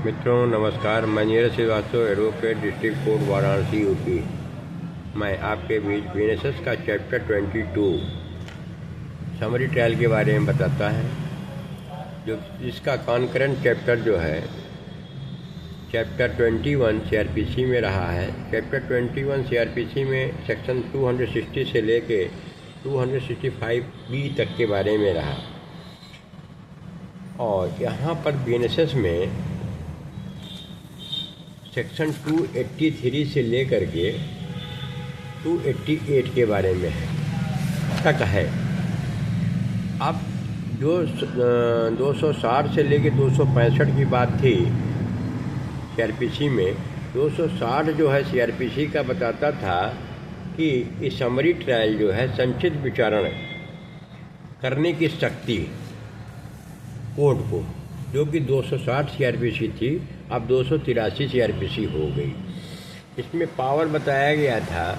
मित्रों नमस्कार। मैं Neeraj Shrivastava, advocate, district court Varanasi UP. मैं आपके बीच बीएनएसएस का चैप्टर 22 समरी ट्रायल के बारे में बताता है, जो इसका कॉन्करेंट चैप्टर जो है चैप्टर 21 सीआरपीसी में रहा है। चैप्टर 21 सीआरपीसी में सेक्शन 260 से लेके 265B तक के बारे में रहा, और यहाँ पर बीएनएसएस में सेक्शन 283 से लेकर के 288 के बारे में तक है। अब जो 260 से लेकर 265 की बात थी सीआरपीसी में, 260 जो है सीआरपीसी का बताता था कि इस समरी ट्रायल जो है संक्षिप्त विचारण करने की शक्ति कोर्ट को, जो कि 260 सीआरपीसी थी, अब 283 सीआरपीसी हो गई। इसमें पावर बताया गया था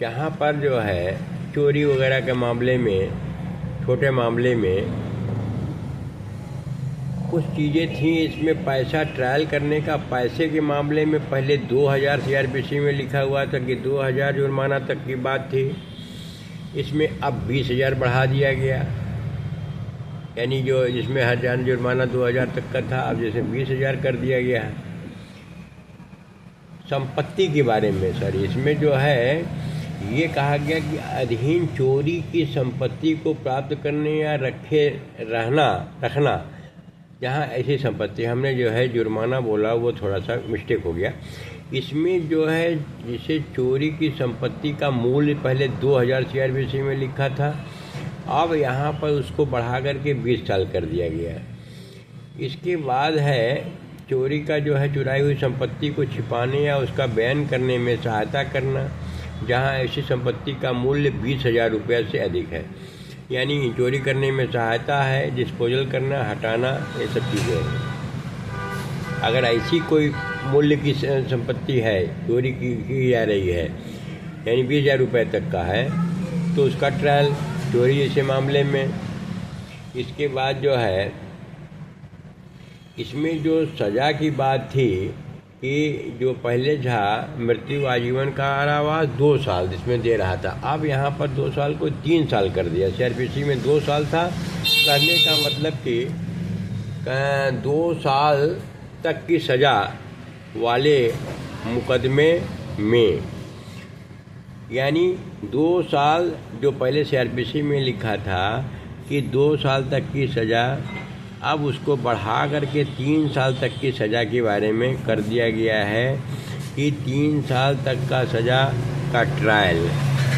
जहाँ पर जो है चोरी वगैरह के मामले में, छोटे मामले में कुछ चीज़ें थी। इसमें पैसा ट्रायल करने का, पैसे के मामले में पहले 2000 सीआरपीसी में लिखा हुआ था कि 2000 जुर्माना तक की बात थी। इसमें अब 20,000 बढ़ा दिया गया, यानी जो जिसमें हर जान जुर्माना 2000 तक का था, अब जैसे 20,000 कर दिया गया है। संपत्ति के बारे में सर इसमें जो है ये कहा गया कि अधीन चोरी की संपत्ति को प्राप्त करने या रखना, जहाँ ऐसी संपत्ति, हमने जो है जुर्माना बोला वो थोड़ा सा मिस्टेक हो गया। इसमें जो है जिसे चोरी की संपत्ति का मूल्य पहले 2000 सीआरपीसी में लिखा था, अब यहाँ पर उसको बढ़ा करके 20 साल कर दिया गया। इसके बाद है चोरी का जो है चुराई हुई संपत्ति को छिपाने या उसका बयान करने में सहायता करना, जहाँ ऐसी संपत्ति का मूल्य 20,000 रुपये से अधिक है। यानी चोरी करने में सहायता है, डिस्पोजल करना, हटाना, ये सब चीज़ें हैं। अगर ऐसी कोई मूल्य की संपत्ति है, चोरी की जा रही है, यानी 20,000 रुपये तक का है, तो उसका ट्रायल चोरी जैसे मामले में। इसके बाद जो है इसमें जो सज़ा की बात थी कि जो पहले था मृत्यु आजीवन कारावास 2 साल जिसमें दे रहा था, अब यहाँ पर 2 साल को 3 साल कर दिया। सीआरपीसी में 2 साल था, कहने का मतलब कि 2 साल तक की सज़ा वाले मुकदमे में, यानी 2 साल जो पहले सीआरपीसी में लिखा था कि 2 साल तक की सज़ा, अब उसको बढ़ा करके 3 साल तक की सज़ा के बारे में कर दिया गया है कि 3 साल तक का सज़ा का ट्रायल,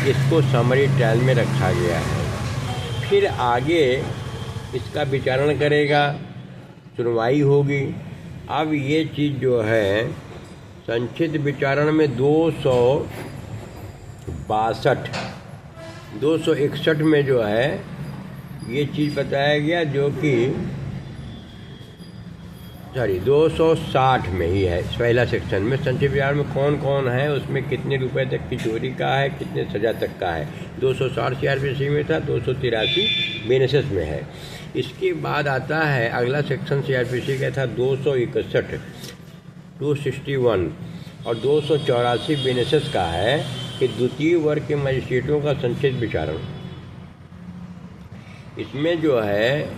इसको समरी ट्रायल में रखा गया है। फिर आगे इसका विचारण करेगा, सुनवाई होगी। अब ये चीज़ जो है संक्षिप्त विचारण में 261 में जो है ये चीज़ बताया गया, जो कि 260 में ही है। पहला सेक्शन में संक्षिप्त विचारण में कौन कौन है, उसमें कितने रुपए तक की चोरी का है, कितने सज़ा तक का है। 260 सीआरपीसी में था, 283 बीएनएसएस में है। इसके बाद आता है अगला सेक्शन सीआरपीसी का था 261, 261 और 284 बीएनएसएस का है कि द्वितीय वर्ग के मजिस्ट्रेटों का संक्षिप्त विचारण। इसमें जो है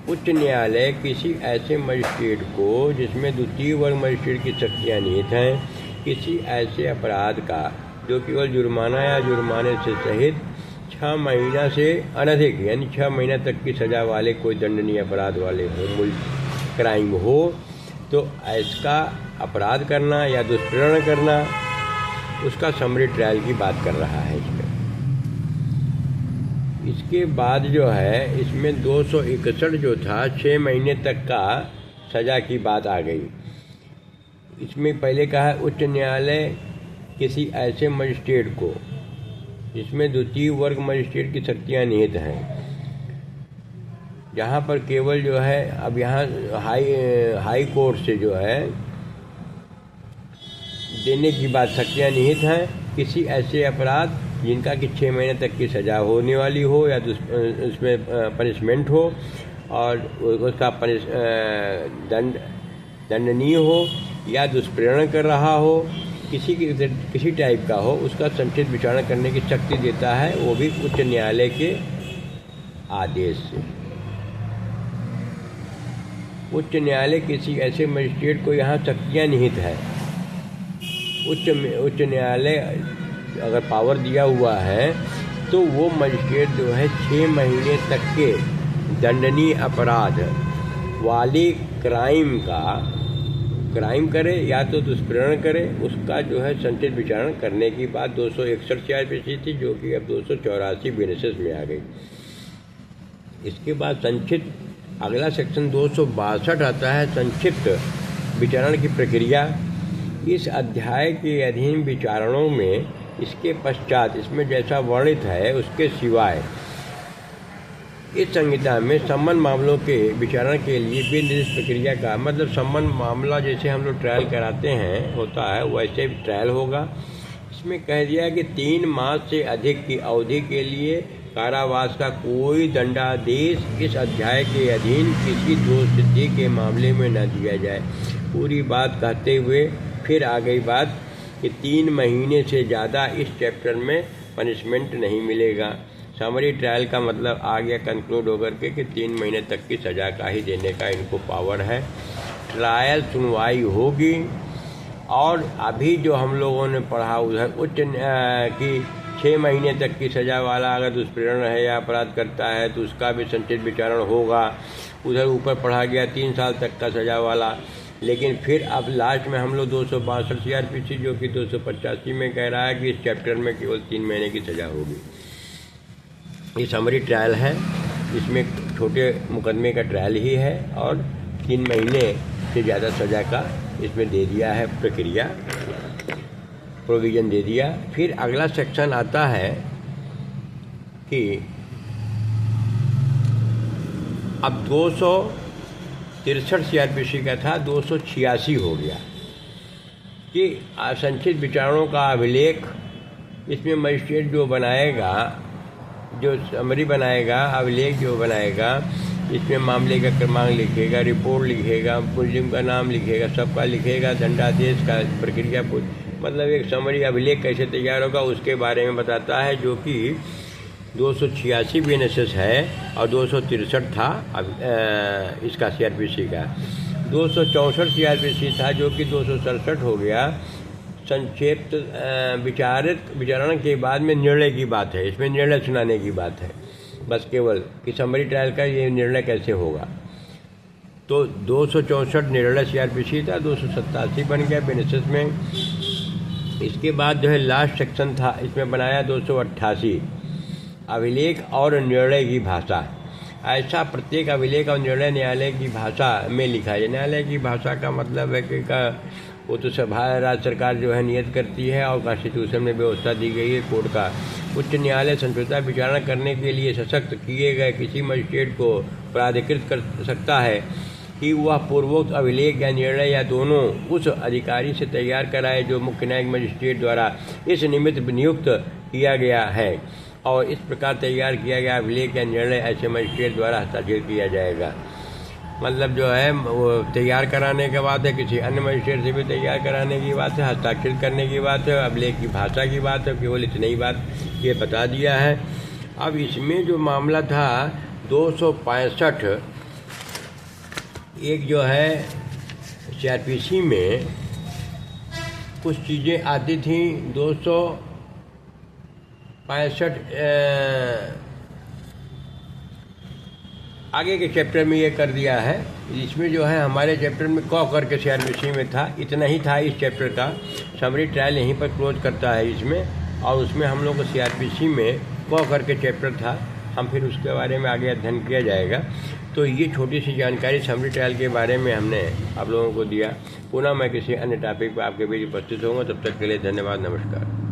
उच्च न्यायालय किसी ऐसे मजिस्ट्रेट को जिसमें द्वितीय वर्ग मजिस्ट्रेट की शक्तियाँ निहित हैं, किसी ऐसे अपराध का जो केवल जुर्माना या जुर्माने से सहित 6 महीना से अनधिक, यानी 6 महीना तक की सज़ा वाले कोई दंडनीय अपराध वाले हो, क्राइम हो, तो ऐसा अपराध करना या दुष्प्रेरण करना, उसका समरी ट्रायल की बात कर रहा है इसमें। इसके बाद जो है इसमें 261 जो था 6 महीने तक का सज़ा की बात आ गई। इसमें पहले कहा उच्च न्यायालय किसी ऐसे मजिस्ट्रेट को जिसमें द्वितीय वर्ग मजिस्ट्रेट की शक्तियाँ निहित हैं, जहाँ पर केवल जो है, अब यहाँ हाई कोर्ट से जो है देने की बात, शक्तियाँ निहित हैं किसी ऐसे अपराध जिनका कि 6 महीने तक की सज़ा होने वाली हो या उसमें पनिशमेंट हो, और उसका दंडनीय हो या दुष्प्रेरण कर रहा हो, किसी टाइप का हो, उसका संचित विचारणा करने की शक्ति देता है, वो भी उच्च न्यायालय के आदेश से। उच्च न्यायालय किसी ऐसे मजिस्ट्रेट को यहाँ शक्तियाँ निहित है। उच्च न्यायालय अगर पावर दिया हुआ है तो वो मजिस्ट्रेट जो है 6 महीने तक के दंडनीय अपराध वाले क्राइम करे या तो दुष्प्रेरण करे, उसका जो है संचित विचारण करने की बात 261 CRPC थी, जो कि अब 284 BNSS में आ गई। इसके बाद संक्षिप्त अगला सेक्शन 262 आता है, संक्षिप्त विचारण की प्रक्रिया। इस अध्याय के अधीन विचारणों में इसके पश्चात इसमें जैसा वर्णित है उसके सिवाय इस संहिता में संबंध मामलों के विचारण के लिए भी निर्दिष्ट प्रक्रिया का, मतलब संबंध मामला जैसे हम लोग ट्रायल कराते हैं होता है वैसे ट्रायल होगा। इसमें कह दिया कि 3 मास से अधिक की अवधि के लिए कारावास का कोई दंडादेश इस अध्याय के अधीन किसी दोष सिद्धि के मामले में न दिया जाए। पूरी बात कहते हुए फिर आ गई बात कि 3 महीने से ज़्यादा इस चैप्टर में पनिशमेंट नहीं मिलेगा। समरी ट्रायल का मतलब आ गया कंक्लूड होकर के कि 3 महीने तक की सज़ा का ही देने का इनको पावर है। ट्रायल सुनवाई होगी और अभी जो हम लोगों ने पढ़ा उधर उच्च की 6 महीने तक की सज़ा वाला अगर दुष्प्रेरण है या अपराध करता है तो उसका भी संचित विचारण होगा। उधर ऊपर पढ़ा गया 3 साल तक का सज़ा वाला, लेकिन फिर अब लास्ट में हम लोग 262 CRPC जो कि 285 में कह रहा है कि इस चैप्टर में केवल 3 महीने की सज़ा होगी। ये समरी ट्रायल है, इसमें छोटे मुकदमे का ट्रायल ही है और 3 महीने से ज़्यादा सज़ा का इसमें दे दिया है, प्रक्रिया प्रोविज़न दे दिया। फिर अगला सेक्शन आता है कि अब 263 CRPC का था 286 हो गया कि संचित विचारणों का अभिलेख। इसमें मजिस्ट्रेट जो बनाएगा, जो समरी बनाएगा, अभिलेख जो बनाएगा, इसमें मामले का क्रमांक लिखेगा, रिपोर्ट लिखेगा, मुलजिम का नाम लिखेगा, सबका लिखेगा, दंडादेश का प्रक्रिया, मतलब एक समरी अभिलेख कैसे तैयार होगा उसके बारे में बताता है, जो कि 286 BNSS है और 263 था इसका CRPC का। 264 CRPC था जो कि 267 हो गया। संक्षिप्त विचारण के बाद में निर्णय की बात है, इसमें निर्णय सुनाने की बात है बस केवल कि समरी ट्रायल का ये निर्णय कैसे होगा। तो 264 निर्णय CRPC था, 287 बन गया BNSS में। इसके बाद जो है लास्ट सेक्शन था, इसमें बनाया 288 अभिलेख और निर्णय की भाषा। ऐसा प्रत्येक अभिलेख और निर्णय न्यायालय की भाषा में लिखा है। न्यायालय की भाषा का मतलब है कि वो तो राज्य सरकार जो है नियत करती है और कॉन्स्टिट्यूशन में व्यवस्था दी गई है कोर्ट का। उच्च न्यायालय संस्कृता विचारणा करने के लिए सशक्त किए गए किसी मजिस्ट्रेट को प्राधिकृत कर सकता है कि वह पूर्वोक्त अभिलेख या निर्णय या दोनों उस अधिकारी से तैयार कराए जो मुख्य न्यायिक मजिस्ट्रेट द्वारा इस निमित्त नियुक्त किया गया है, और इस प्रकार तैयार किया गया अभिलेख या निर्णय ऐसे मजिस्ट्रेट द्वारा हस्ताक्षर किया जाएगा। मतलब जो है वो तैयार कराने की बात है, किसी अन्य मजिस्ट्रेट से भी तैयार कराने की बात है, हस्ताक्षर करने की बात है, अभिलेख की भाषा की बात है, केवल इतनी ही बात ये बता दिया है। अब इसमें जो मामला था 265 एक जो है CRPC में कुछ चीज़ें आती थी। 265 आगे के चैप्टर में ये कर दिया है। इसमें जो है हमारे चैप्टर में क करके CRPC में था, इतना ही था इस चैप्टर का। समरी ट्रायल यहीं पर क्लोज करता है इसमें, और उसमें हम लोग को CRPC में क करके चैप्टर था, हम फिर उसके बारे में आगे अध्ययन किया जाएगा। तो ये छोटी सी जानकारी समरी ट्रायल के बारे में हमने आप लोगों को दिया। पुनः मैं किसी अन्य टॉपिक पर आपके बीच उपस्थित होऊंगा, तब तक के लिए धन्यवाद, नमस्कार।